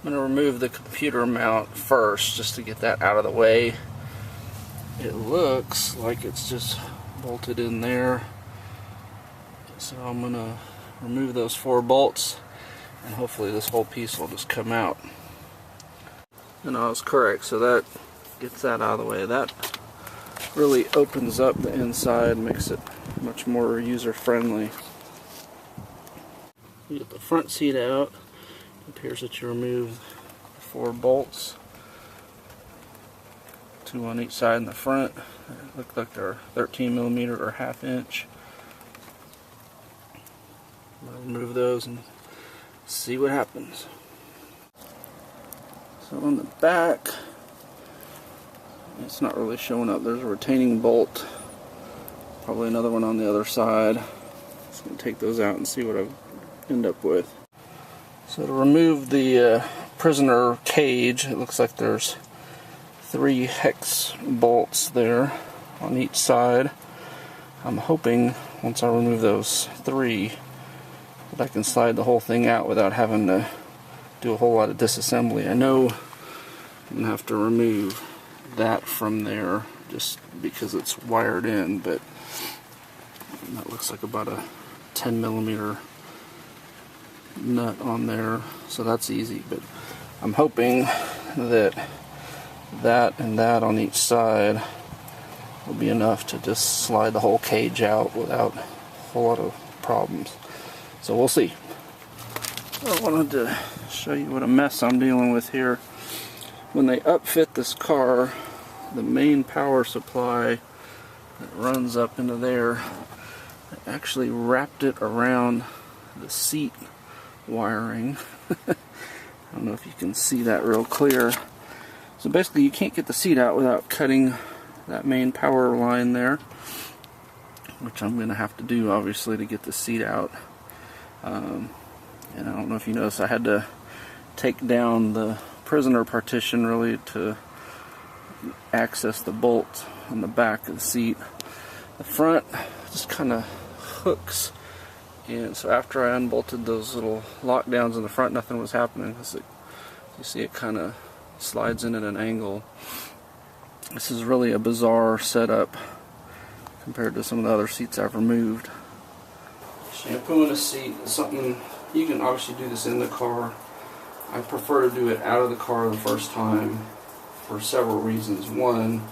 I'm going to remove the computer mount first just to get that out of the way. It looks like it's just bolted in there. So I'm going to remove those 4 bolts and hopefully this whole piece will just come out. And I was correct, so that gets that out of the way. That really opens up the inside, makes it much more user-friendly. You get the front seat out. It appears that you remove 4 bolts, 2 on each side in the front. They look like they're 13mm or 1/2 inch. I'll remove those and see what happens. So on the back, it's not really showing up. There's a retaining bolt, probably another one on the other side. Just going to take those out and see what I end up with. So to remove the prisoner cage, it looks like there's 3 hex bolts there on each side. I'm hoping once I remove those 3 that I can slide the whole thing out without having to do a whole lot of disassembly. I know I'm going to have to remove that from there just because it's wired in, but that looks like about a 10mm nut on there, so that's easy. But I'm hoping that that and that on each side will be enough to just slide the whole cage out without a whole lot of problems. So we'll see. I wanted to show you what a mess I'm dealing with here. When they upfit this car, the main power supply that runs up into there, I actually wrapped it around the seat wiring. I don't know if you can see that real clear. So basically you can't get the seat out without cutting that main power line there, which I'm going to have to do obviously to get the seat out. And I don't know if you noticed, I had to take down the prisoner partition really to access the bolt on the back of the seat. The front just kind of hooks, and so after I unbolted those little lockdowns in the front, nothing was happening. You see it kind of slides in at an angle. This is really a bizarre setup compared to some of the other seats I've removed. Shampooing a seat is something you can obviously do this in the car. I prefer to do it out of the car the first time for several reasons. One,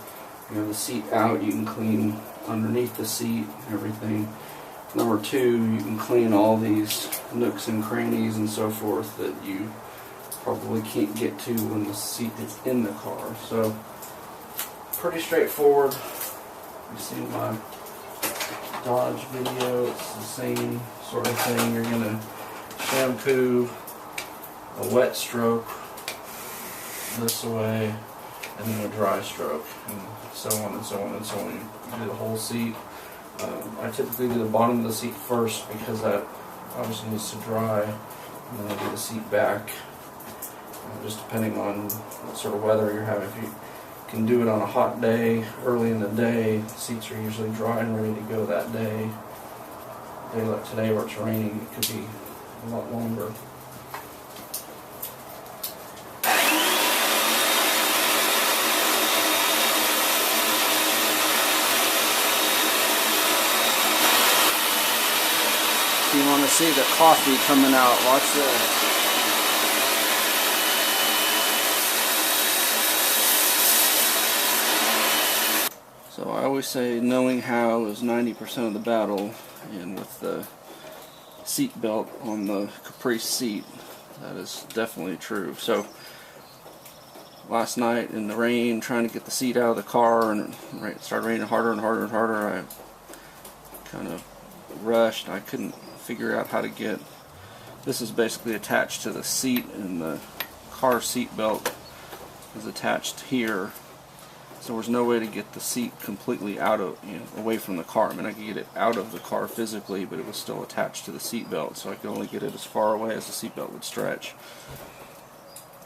you have the seat out, you can clean underneath the seat and everything. Number 2, you can clean all these nooks and crannies and so forth that you probably can't get to when the seat is in the car. So, pretty straightforward. You see my Dodge video, it's the same sort of thing. You're going to shampoo a wet stroke this way and then a dry stroke, and so on and so on and so on. You do the whole seat. I typically do the bottom of the seat first because that obviously needs to dry, and then I do the seat back, just depending on what sort of weather you're having. If you can do it on a hot day, early in the day, the seats are usually dry and ready to go that day. A day like today where it's raining, it could be a lot longer. If you want to see the coffee coming out, watch this. So I always say knowing how is 90% of the battle, and with the seat belt on the Caprice seat, that is definitely true. So last night in the rain, trying to get the seat out of the car, and it started raining harder and harder and harder, I kind of rushed. I couldn't figure out how to get, this is basically attached to the seat, and the car seat belt is attached here. So there's no way to get the seat completely out of, away from the car. I mean, I could get it out of the car physically, but it was still attached to the seat belt, so I could only get it as far away as the seat belt would stretch.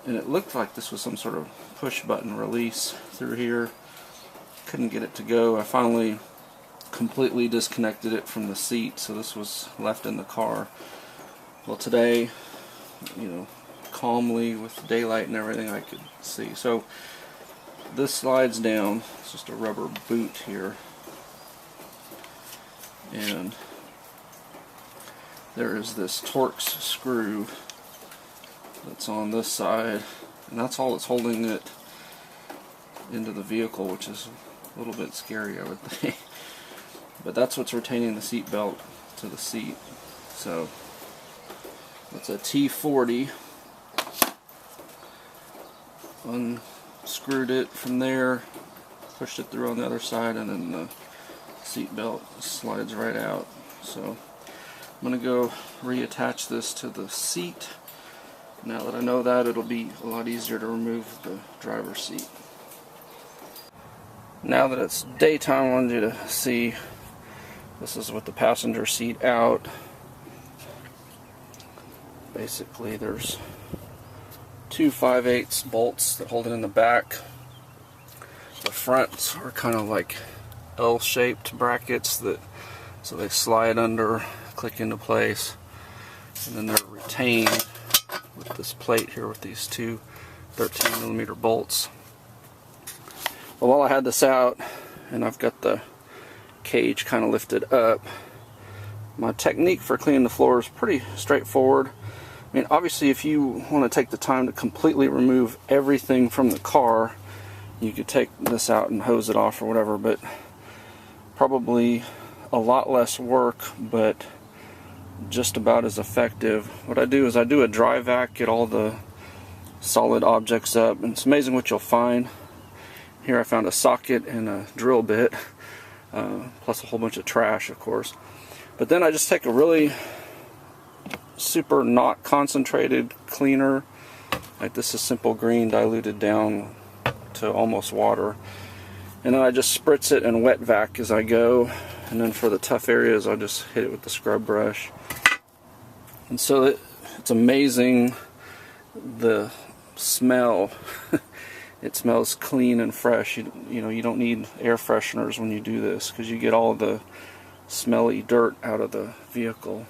And it looked like this was some sort of push button release through here. Couldn't get it to go. I finally completely disconnected it from the seat, so this was left in the car. Well, today, calmly with daylight and everything I could see. So this slides down. It's just a rubber boot here, and there is this Torx screw that's on this side, and that's all that's holding it into the vehicle, which is a little bit scary, I would think. But that's what's retaining the seat belt to the seat. So it's a T40. Unscrewed it from there, pushed it through on the other side, and then the seat belt slides right out. So I'm going to go reattach this to the seat. Now that I know that, it'll be a lot easier to remove the driver's seat. Now that it's daytime, I wanted you to see this is with the passenger seat out. Basically, there's two 5/8 bolts that hold it in the back. The fronts are kind of like L-shaped brackets that, so they slide under, click into place, and then they're retained with this plate here with these two 13mm bolts. Well, while I had this out and I've got the cage kind of lifted up, my technique for cleaning the floor is pretty straightforward. I mean, obviously if you want to take the time to completely remove everything from the car, you could take this out and hose it off or whatever, but probably a lot less work, but just about as effective. What I do is I do a dry vac, get all the solid objects up, and it's amazing what you'll find. Here I found a socket and a drill bit, plus a whole bunch of trash, of course. But then I just take a really super not concentrated cleaner, like this is simple green diluted down to almost water, and then I just spritz it and wet vac as I go, and then for the tough areas I'll just hit it with the scrub brush. And so it's amazing the smell. It smells clean and fresh. You know, you don't need air fresheners when you do this, because you get all the smelly dirt out of the vehicle.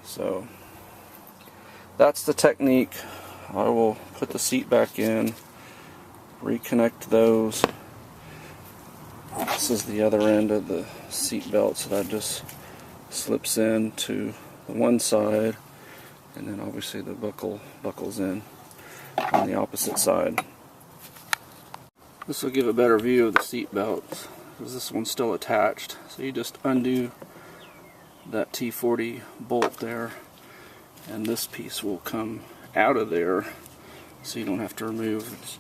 So that's the technique. I will put the seat back in, reconnect those. This is the other end of the seat belt, so that just slips in to the one side, and then obviously the buckles in on the opposite side. This will give a better view of the seat belt, because this one's still attached. So you just undo that T40 bolt there, and this piece will come out of there, so you don't have to remove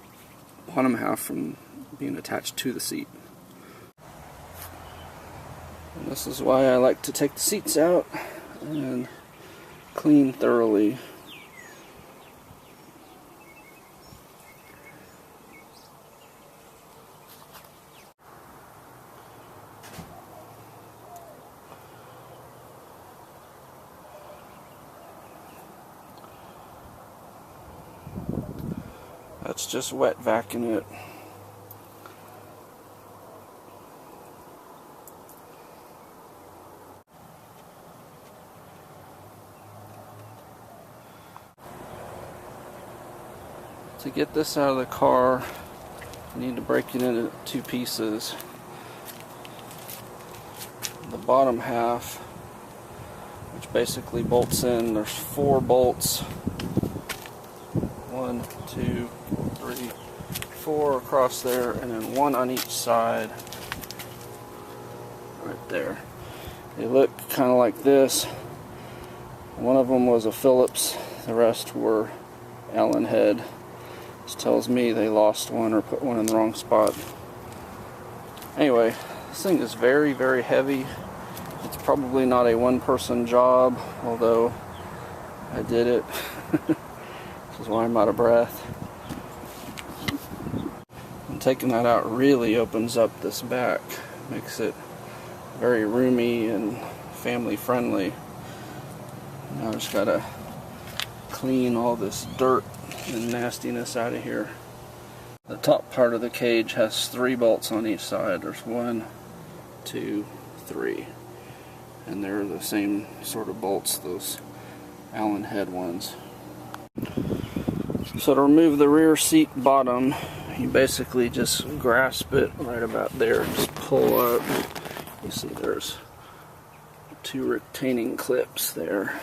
the bottom half from being attached to the seat. And this is why I like to take the seats out and clean thoroughly. That's just wet vacuuming it. To get this out of the car, you need to break it into two pieces. The bottom half, which basically bolts in, there's 4 bolts. 1, 2, 3, 4 across there, and then 1 on each side. Right there. They look kind of like this. One of them was a Phillips, the rest were Allen head. This tells me they lost one or put one in the wrong spot. Anyway, this thing is very, very heavy. It's probably not a one-person job, although I did it. This is why I'm out of breath. And taking that out really opens up this back, makes it very roomy and family friendly. Now I just gotta clean all this dirt and nastiness out of here. The top part of the cage has 3 bolts on each side. There's 1, 2, 3, and they're the same sort of bolts, those Allen head ones. So to remove the rear seat bottom, you basically just grasp it right about there, just pull up. You see there's 2 retaining clips there.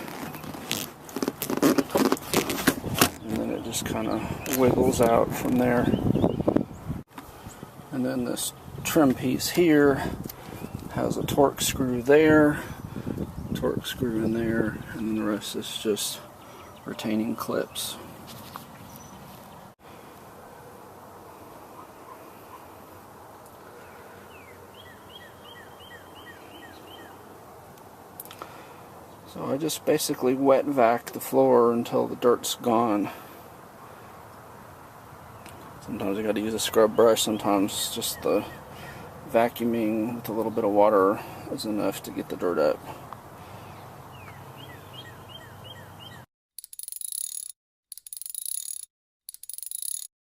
And then it just kind of wiggles out from there. And then this trim piece here has a torque screw there, torque screw in there, and then the rest is just retaining clips. So I just basically wet vac the floor until the dirt's gone. Sometimes I got to use a scrub brush, sometimes just the vacuuming with a little bit of water is enough to get the dirt up.